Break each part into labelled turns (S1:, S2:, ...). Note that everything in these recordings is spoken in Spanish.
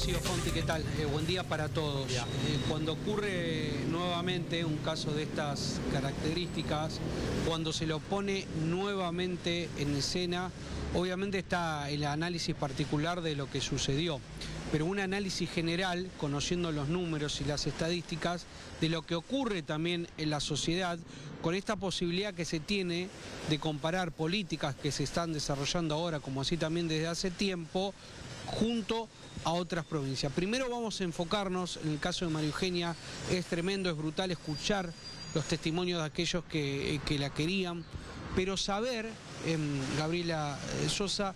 S1: Horacio Fonti, ¿qué tal? Buen día para todos. Cuando ocurre nuevamente un caso de estas características, cuando se lo pone nuevamente en escena, obviamente está el análisis particular de lo que sucedió, pero un análisis general, conociendo los números y las estadísticas, de lo que ocurre también en la sociedad, con esta posibilidad que se tiene de comparar políticas que se están desarrollando ahora, como así también desde hace tiempo, junto a otras provincias. Primero vamos a enfocarnos en el caso de María Eugenia. Es tremendo, es brutal escuchar los testimonios de aquellos que la querían, pero saber, Gabriela Sosa,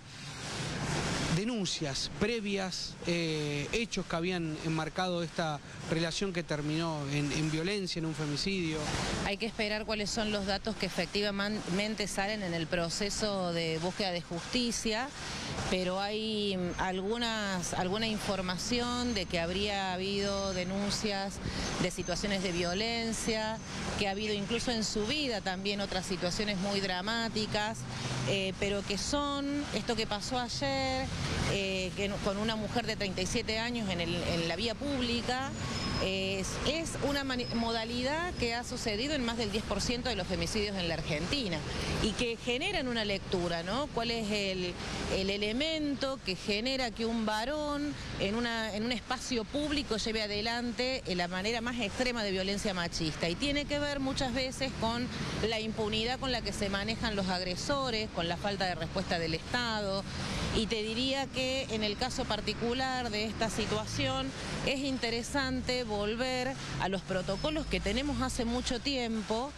S1: denuncias previas, hechos que habían enmarcado esta relación que terminó en violencia, en un femicidio.
S2: Hay que esperar cuáles son los datos que efectivamente salen en el proceso de búsqueda de justicia, pero hay alguna información de que habría habido denuncias de situaciones de violencia, que ha habido incluso en su vida también otras situaciones muy dramáticas, pero que son esto que pasó ayer, con una mujer de 37 años en la vía pública. Es una modalidad que ha sucedido en más del 10% de los femicidios en la Argentina y que generan una lectura, ¿no? ¿Cuál es el elemento que genera que un varón en un espacio público lleve adelante la manera más extrema de violencia machista? Y tiene que ver muchas veces con la impunidad con la que se manejan los agresores, con la falta de respuesta del Estado. Y te diría que en el caso particular de esta situación es interesante volver a los protocolos que tenemos hace mucho tiempo,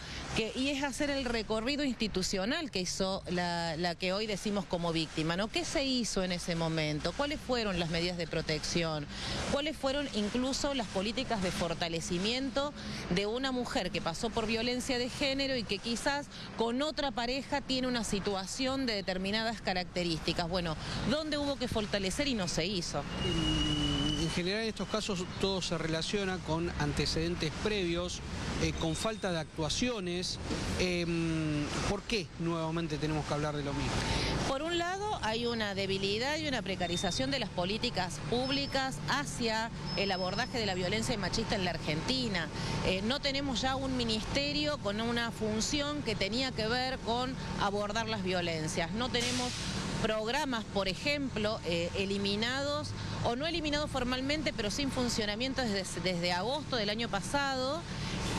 S2: y es hacer el recorrido institucional que hizo la que hoy decimos como víctima, ¿no? ¿Qué se hizo en ese momento? ¿Cuáles fueron las medidas de protección? ¿Cuáles fueron incluso las políticas de fortalecimiento de una mujer que pasó por violencia de género y que quizás con otra pareja tiene una situación de determinadas características? Bueno, ¿dónde hubo que fortalecer y no se hizo?
S1: En general en estos casos todo se relaciona con antecedentes previos, con falta de actuaciones. ¿Por qué nuevamente tenemos que hablar de lo mismo?
S2: Por un lado, hay una debilidad y una precarización de las políticas públicas hacia el abordaje de la violencia machista en la Argentina. No tenemos ya un ministerio con una función que tenía que ver con abordar las violencias. No tenemos programas, por ejemplo, eliminados o no eliminados formalmente, pero sin funcionamiento desde agosto del año pasado,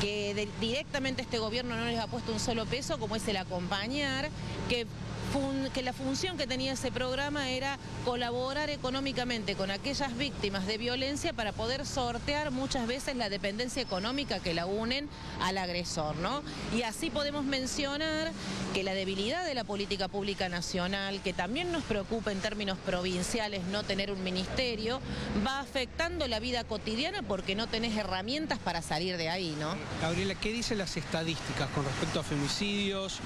S2: que directamente este gobierno no les ha puesto un solo peso, como es el acompañar, que la función que tenía ese programa era colaborar económicamente con aquellas víctimas de violencia para poder sortear muchas veces la dependencia económica que la unen al agresor, ¿no? Y así podemos mencionar que la debilidad de la política pública nacional, que también nos preocupa en términos provinciales no tener un ministerio, va afectando la vida cotidiana porque no tenés herramientas para salir de ahí, ¿no?
S1: Gabriela, ¿qué dicen las estadísticas con respecto a femicidios,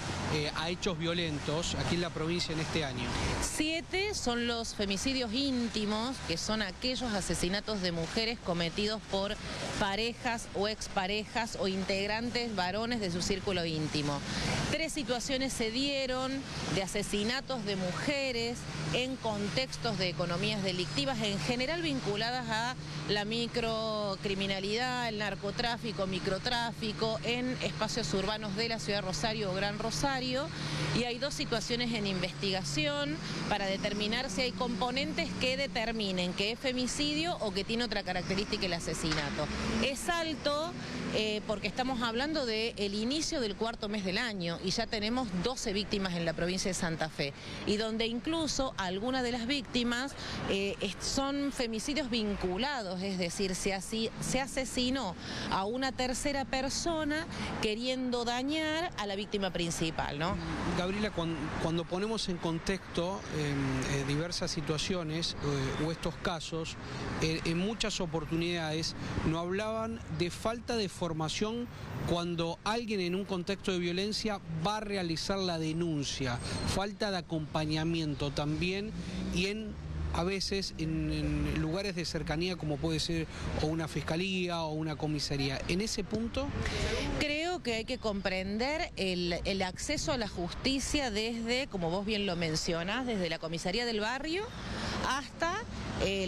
S1: a hechos violentos aquí en la provincia en este año?
S2: 7 son los femicidios íntimos, que son aquellos asesinatos de mujeres cometidos por parejas o exparejas o integrantes varones de su círculo íntimo. 3 situaciones se dieron de asesinatos de mujeres en contextos de economías delictivas, en general vinculadas a la microcriminalidad, el narcotráfico, microtráfico, en espacios urbanos de la ciudad de Rosario o Gran Rosario, y hay 2 situaciones en investigación para determinar si hay componentes que determinen que es femicidio o que tiene otra característica el asesinato. Es alto porque estamos hablando del inicio del 4º mes del año y ya tenemos 12 víctimas en la provincia de Santa Fe, y donde incluso algunas de las víctimas son femicidios vinculados, es decir, se asesinó a una tercera persona queriendo dañar a la víctima principal, ¿no?
S1: Gabriela, cuando ponemos en contexto diversas situaciones o estos casos, en muchas oportunidades no hablaban de falta de formación cuando alguien en un contexto de violencia va a realizar la denuncia, falta de acompañamiento también, y a veces en lugares de cercanía como puede ser o una fiscalía o una comisaría. En ese punto
S2: creo que hay que comprender el acceso a la justicia desde, como vos bien lo mencionás, desde la comisaría del barrio hasta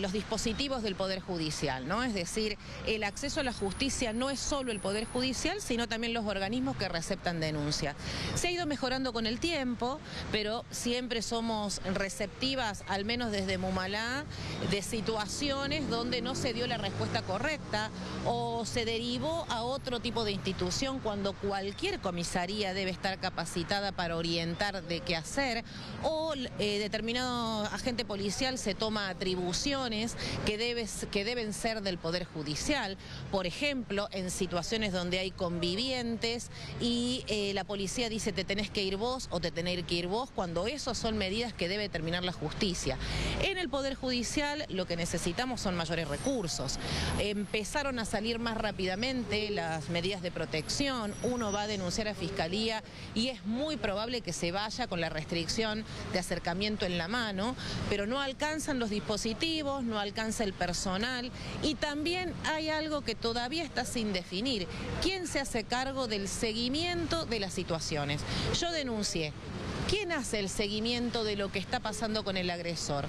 S2: los dispositivos del Poder Judicial, ¿no? Es decir, el acceso a la justicia no es solo el Poder Judicial, sino también los organismos que receptan denuncias. Se ha ido mejorando con el tiempo, pero siempre somos receptivas, al menos desde Mumalá, de situaciones donde no se dio la respuesta correcta o se derivó a otro tipo de institución cuando cualquier comisaría debe estar capacitada para orientar de qué hacer, o determinado agente policial se toma atribuciones que deben ser del Poder Judicial. Por ejemplo, en situaciones donde hay convivientes y la policía dice te tenés que ir vos o te tenés que ir vos, cuando eso son medidas que debe determinar la justicia. En el Poder Judicial lo que necesitamos son mayores recursos. Empezaron a salir más rápidamente las medidas de protección, uno va a denunciar a Fiscalía y es muy probable que se vaya con la restricción de acercamiento en la mano, pero no alcanzan los dispositivos, no alcanza el personal y también hay algo que todavía está sin definir. ¿Quién se hace cargo del seguimiento de las situaciones? Yo denuncié. ¿Quién hace el seguimiento de lo que está pasando con el agresor?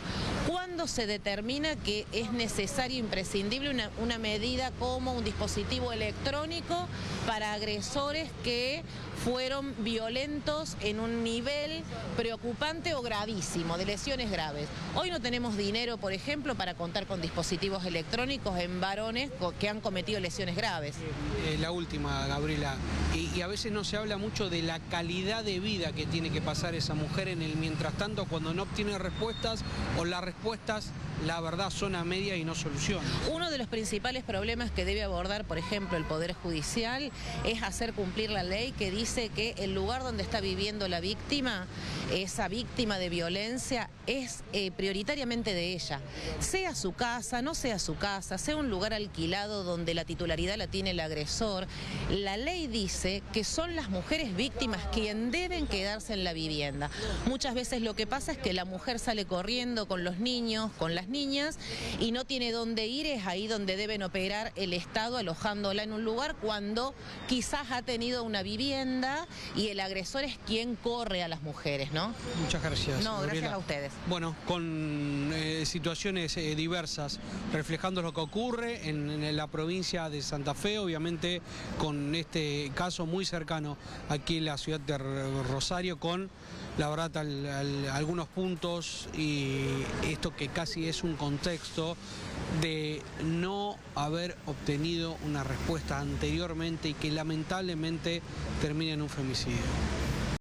S2: ¿Cuándo se determina que es necesario, imprescindible una medida como un dispositivo electrónico para agresores que fueron violentos en un nivel preocupante o gravísimo, de lesiones graves? Hoy no tenemos dinero, por ejemplo, para contar con dispositivos electrónicos en varones que han cometido lesiones graves.
S1: La última, Gabriela, y a veces no se habla mucho de la calidad de vida que tiene que pasar esa mujer en el mientras tanto cuando no obtiene respuestas o las respuestas, la verdad, son a media y no solucionan.
S2: Uno de los principales problemas que debe abordar, por ejemplo, el Poder Judicial es hacer cumplir la ley que dice que el lugar donde está viviendo la víctima, esa víctima de violencia, es prioritariamente de ella. Sea su casa, no sea su casa, sea un lugar alquilado donde la titularidad la tiene el agresor, la ley dice que son las mujeres víctimas quien deben quedarse en la vivienda. Muchas veces lo que pasa es que la mujer sale corriendo con los niños, con las niñas y no tiene dónde ir, es ahí donde deben operar el Estado alojándola en un lugar cuando quizás ha tenido una vivienda y el agresor es quien corre a las mujeres, ¿no?
S1: Muchas gracias.
S2: No,
S1: Gabriela.
S2: gracias a ustedes.
S1: Bueno, con situaciones diversas, reflejando lo que ocurre en la provincia de Santa Fe, obviamente con este caso muy cercano aquí en la ciudad de Rosario, con la verdad algunos puntos y esto que casi es un contexto de no haber obtenido una respuesta anteriormente y que lamentablemente termina en un femicidio.